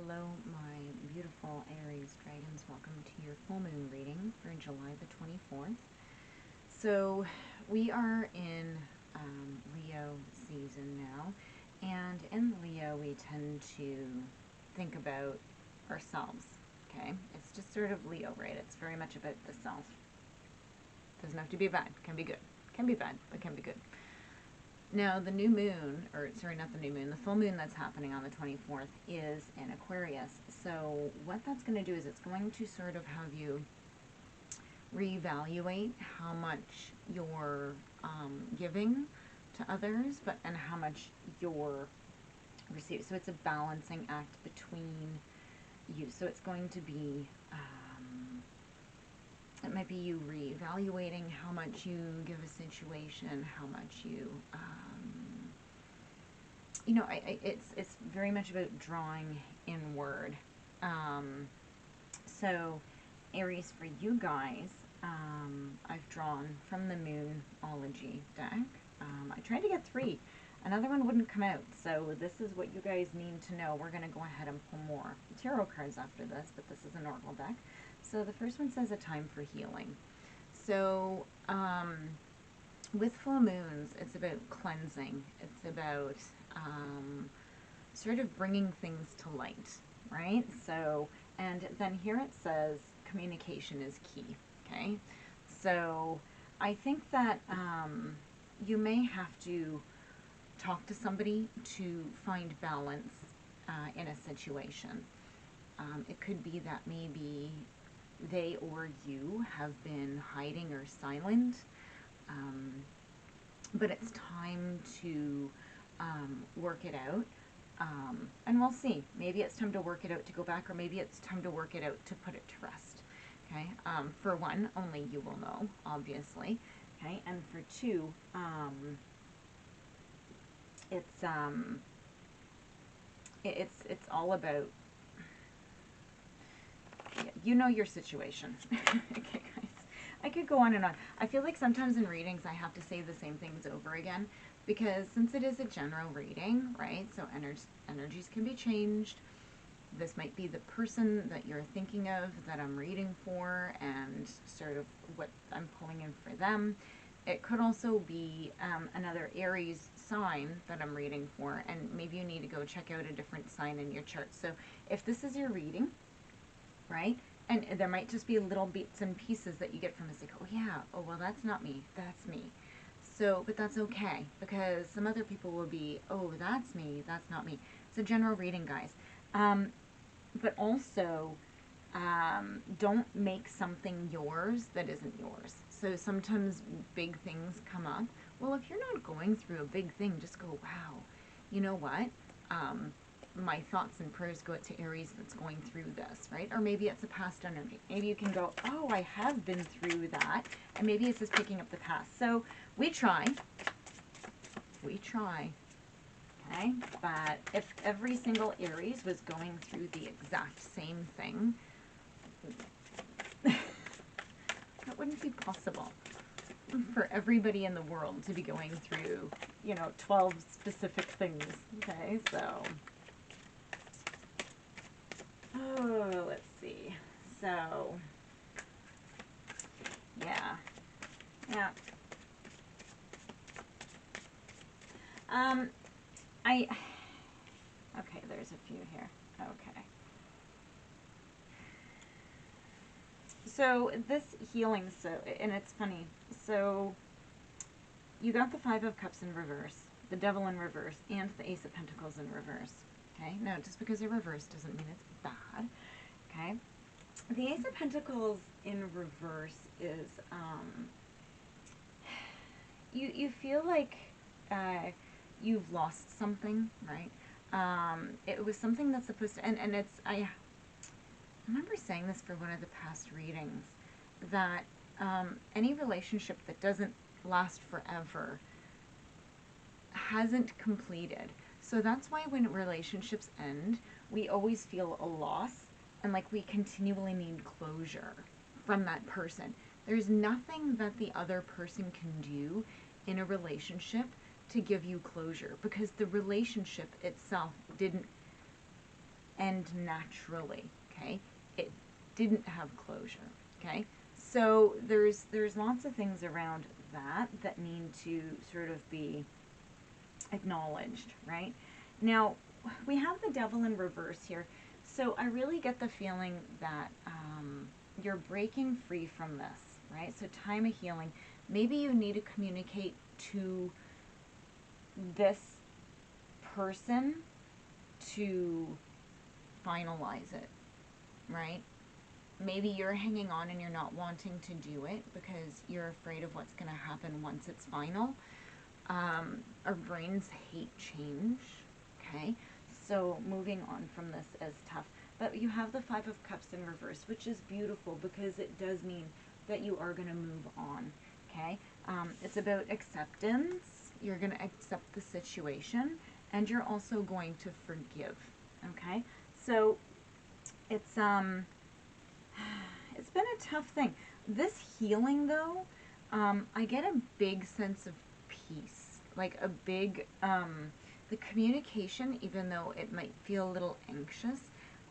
Hello, my beautiful Aries dragons. Welcome to your full moon reading for July the 24th. So we are in Leo season now, and in Leo we tend to think about ourselves, okay? It's just sort of Leo, right? It's very much about the self. Doesn't have to be bad. Can be good. Can be bad, but can be good. Now, the new moon, or sorry, not the new moon, the full moon that's happening on the 24th is in Aquarius. So what that's going to do is it's going to sort of have you reevaluate how much you're giving to others, and how much you're receiving. So it's a balancing act between you. So it's going to be it might be you reevaluating how much you give a situation, how much you, it's very much about drawing inward. So Aries, for you guys, I've drawn from the Moonology deck. I tried to get 3. Another one wouldn't come out, so this is what you guys need to know. We're going to go ahead and pull more tarot cards after this, but this is an oracle deck. So the first one says a time for healing. So with full moons, it's about cleansing. It's about sort of bringing things to light, right? So, and then here it says communication is key, okay? So I think that you may have to talk to somebody to find balance in a situation. It could be that maybe they or you have been hiding or silent, but it's time to work it out, and we'll see. Maybe it's time to work it out to go back, or maybe it's time to work it out to put it to rest, okay? For one, only you will know, obviously, okay? And for two, it's all about, you know your situation. Okay, guys. I could go on and on. I feel like sometimes in readings I have to say the same things over again, because since it is a general reading, right? So energies can be changed. This might be the person that you're thinking of that I'm reading for, and sort of what I'm pulling in for them. It could also be another Aries sign that I'm reading for, and maybe you need to go check out a different sign in your chart. So if this is your reading, right? And there might just be little bits and pieces that you get from it. It's like, oh yeah, oh well, that's not me, that's me. So, but that's okay, because some other people will be, oh, that's me, that's not me. It's a general reading, guys. But also, don't make something yours that isn't yours. So sometimes big things come up. Well, if you're not going through a big thing, just go, wow, you know what? My thoughts and prayers go out to Aries that's going through this, right? Or maybe it's a past energy. Maybe you can go, oh, I have been through that. And maybe it's just picking up the past. So we try. We try. Okay? But if every single Aries was going through the exact same thing, that wouldn't be possible for everybody in the world to be going through, 12 specific things. Okay? So, oh, let's see. So, yeah. Okay, there's a few here. Okay. So this healing, and it's funny. So you got the 5 of Cups in reverse, the Devil in reverse, and the Ace of Pentacles in reverse. Okay, now just because they're reversed doesn't mean it's bad. Okay, the Ace of Pentacles in reverse is, you feel like you've lost something, right? It was something that's supposed to, and it's, I remember saying this for one of the past readings, that any relationship that doesn't last forever hasn't completed. So that's why when relationships end, we always feel a loss, and like we continually need closure from that person. There's nothing that the other person can do in a relationship to give you closure, because the relationship itself didn't end naturally, okay? It didn't have closure, okay? So there's lots of things around that need to sort of be acknowledged, right? Now, we have the devil in reverse here. So I really get the feeling that you're breaking free from this, right? So time of healing. Maybe you need to communicate to this person to finalize it, right? Maybe you're hanging on and you're not wanting to do it because you're afraid of what's going to happen once it's final. Our brains hate change, okay? So moving on from this is tough. But you have the Five of Cups in reverse, which is beautiful because it does mean that you are going to move on, okay? It's about acceptance. You're going to accept the situation, and you're also going to forgive, okay? So it's been a tough thing. This healing, though, I get a big sense of peace, like a big, the communication, even though it might feel a little anxious,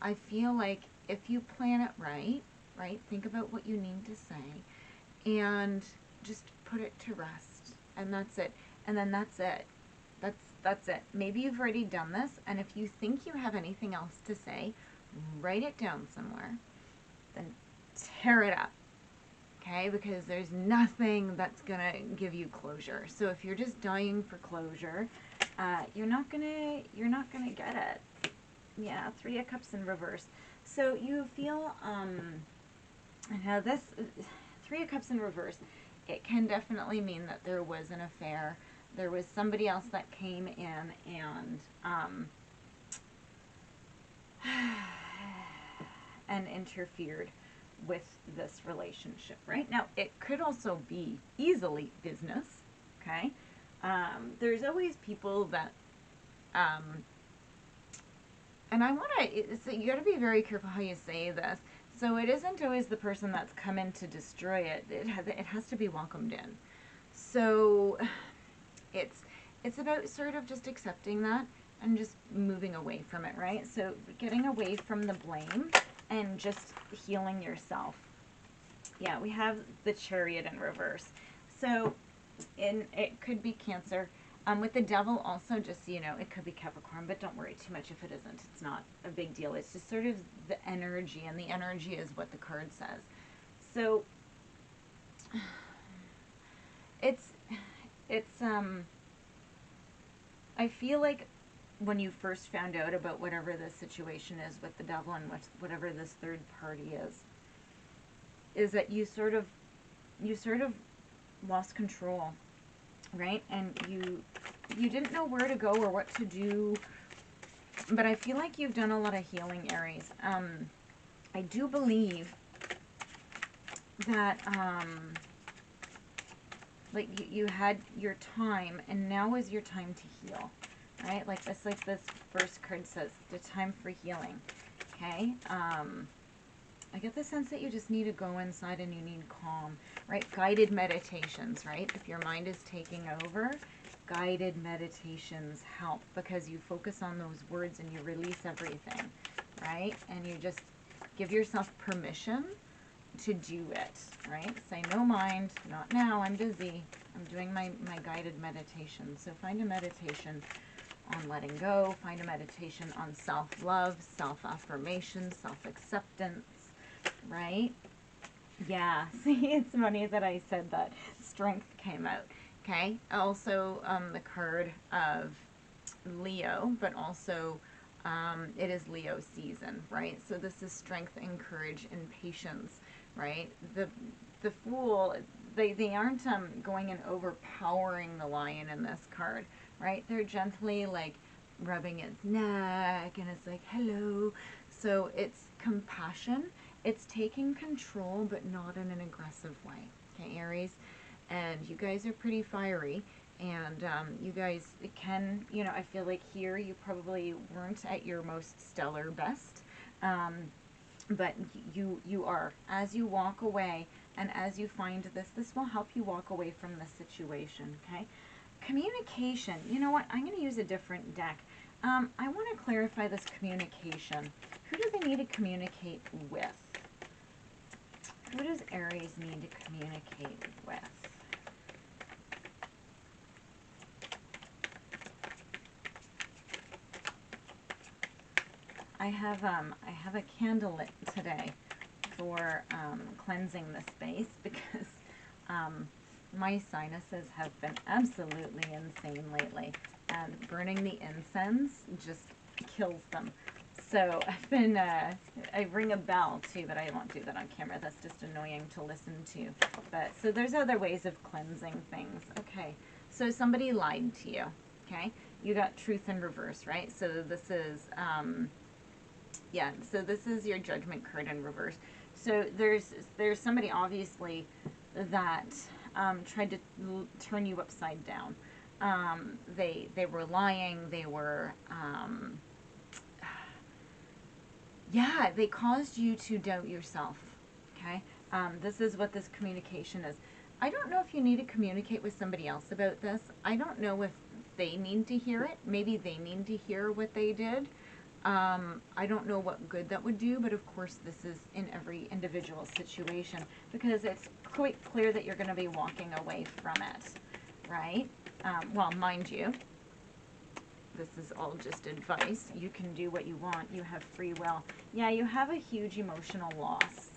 I feel like if you plan it right, think about what you need to say, and just put it to rest, and that's it. And then that's it. That's it. Maybe you've already done this, and if you think you have anything else to say, write it down somewhere, then tear it up, okay? Because there's nothing that's gonna give you closure. So if you're just dying for closure, you're not gonna get it. Yeah, Three of Cups in reverse. So you feel now this Three of Cups in reverse, it can definitely mean that there was an affair. There was somebody else that came in and interfered with this relationship, right? Now, it could also be easily business, okay? There's always people that, and I want to, you got to be very careful how you say this. So it isn't always the person that's come in to destroy it. It has to be welcomed in. So it's about sort of just accepting that and just moving away from it, right? So getting away from the blame and just healing yourself. Yeah, we have the Chariot in reverse. So it could be Cancer. With the Devil also, just so you know, it could be Capricorn, but don't worry too much if it isn't. It's not a big deal. It's just sort of the energy, and the energy is what the card says. So it's I feel like when you first found out about whatever the situation is with the Devil and whatever this third party is that you sort of lost control, right? And you didn't know where to go or what to do. But I feel like you've done a lot of healing, Aries. I do believe that like you had your time, and now is your time to heal, right? Like this first card says, the time for healing. Okay. I get the sense that you just need to go inside and you need calm, right? Guided meditations, right? If your mind is taking over, guided meditations help because you focus on those words and you release everything, right? And you just give yourself permission to do it, right? Say, no mind, not now, I'm busy. I'm doing my guided meditation. So find a meditation on letting go. Find a meditation on self-love, self-affirmation, self-acceptance, right? Yeah, see, it's funny that I said that. Strength came out, okay? Also, the card of Leo, but also it is Leo season, right? So this is strength and courage and patience, right? The Fool, they aren't going and overpowering the lion in this card, right? They're gently like rubbing its neck, and it's like, hello. So it's compassion. It's taking control, but not in an aggressive way. Okay, Aries? And you guys are pretty fiery. And you guys can, you know, I feel like here you probably weren't at your most stellar best. But you are. As you walk away and as you find this will help you walk away from the situation, okay? Communication. You know what? I'm going to use a different deck. I want to clarify this communication. Who do they need to communicate with? Who does Aries need to communicate with? I have a candle lit today for cleansing the space because my sinuses have been absolutely insane lately, and burning the incense just kills them. So I've been, I ring a bell too, but I won't do that on camera. That's just annoying to listen to. But so there's other ways of cleansing things. Okay, so somebody lied to you. Okay, you got truth in reverse, right? So this is, yeah, so this is your judgment card in reverse. So there's somebody obviously that tried to turn you upside down. They were lying. They were, yeah, they caused you to doubt yourself. Okay, this is what this communication is. I don't know if you need to communicate with somebody else about this. I don't know if they need to hear it. Maybe they need to hear what they did. I don't know what good that would do, but of course this is in every individual situation because it's quite clear that you're going to be walking away from it, right? Well, mind you, this is all just advice. You can do what you want. You have free will. Yeah, you have a huge emotional loss,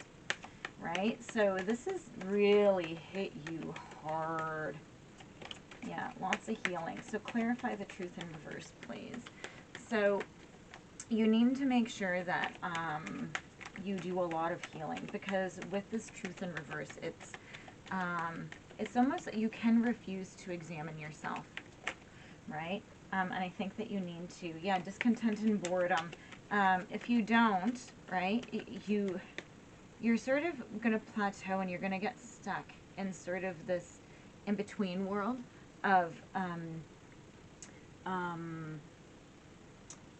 right? So this has really hit you hard. Yeah, lots of healing. So clarify the truth in reverse, please. So you need to make sure that you do a lot of healing, because with this truth in reverse, it's almost that you can refuse to examine yourself, right? And I think that you need to, yeah, discontent and boredom. If you don't, right, you're sort of going to plateau and you're going to get stuck in sort of this in-between world of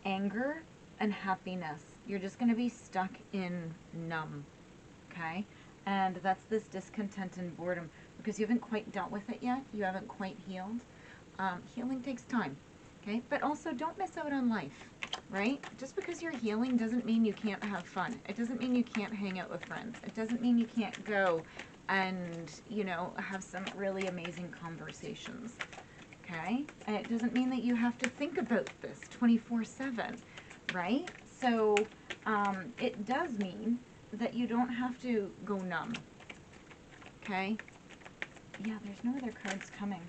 anger and happiness. You're just going to be stuck in numb, okay? And that's this discontent and boredom because you haven't quite dealt with it yet. You haven't quite healed. Healing takes time, okay? But also don't miss out on life, right? Just because you're healing doesn't mean you can't have fun. It doesn't mean you can't hang out with friends. It doesn't mean you can't go and, you know, have some really amazing conversations, okay? And it doesn't mean that you have to think about this 24/7. Right? So it does mean that you don't have to go numb. Okay? Yeah, there's no other cards coming.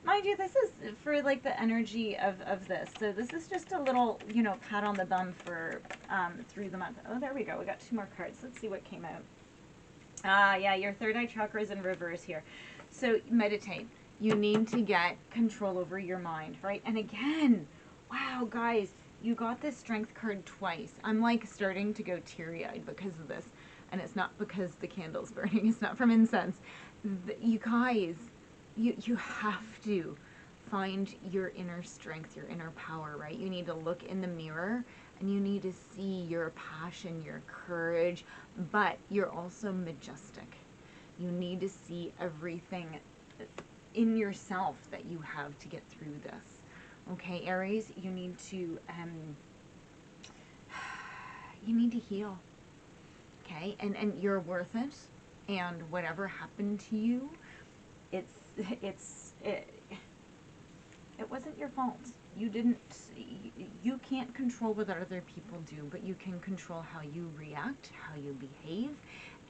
Mind you, this is for like the energy of this. So this is just a little, you know, pat on the bum for through the month. Oh, there we go. We got 2 more cards. Let's see what came out. Yeah, your third eye chakra is in reverse here. So meditate. You need to get control over your mind, right? And again, wow, guys, you got this strength card twice. I'm like starting to go teary-eyed because of this. And it's not because the candle's burning. It's not from incense. You guys, you have to find your inner strength, your inner power, right? You need to look in the mirror and you need to see your passion, your courage, but you're also majestic. You need to see everything in yourself that you have to get through this. Okay, Aries, you need to heal. Okay, and you're worth it. And whatever happened to you, it wasn't your fault. You can't control what other people do, but you can control how you react, how you behave,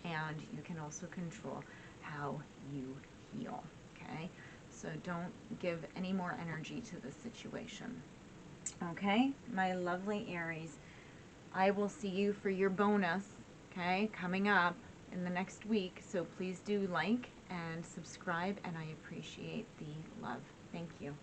and you can also control how you heal. Okay. So don't give any more energy to this situation. Okay, my lovely Aries, I will see you for your bonus, okay, coming up in the next week. So please do like and subscribe, and I appreciate the love. Thank you.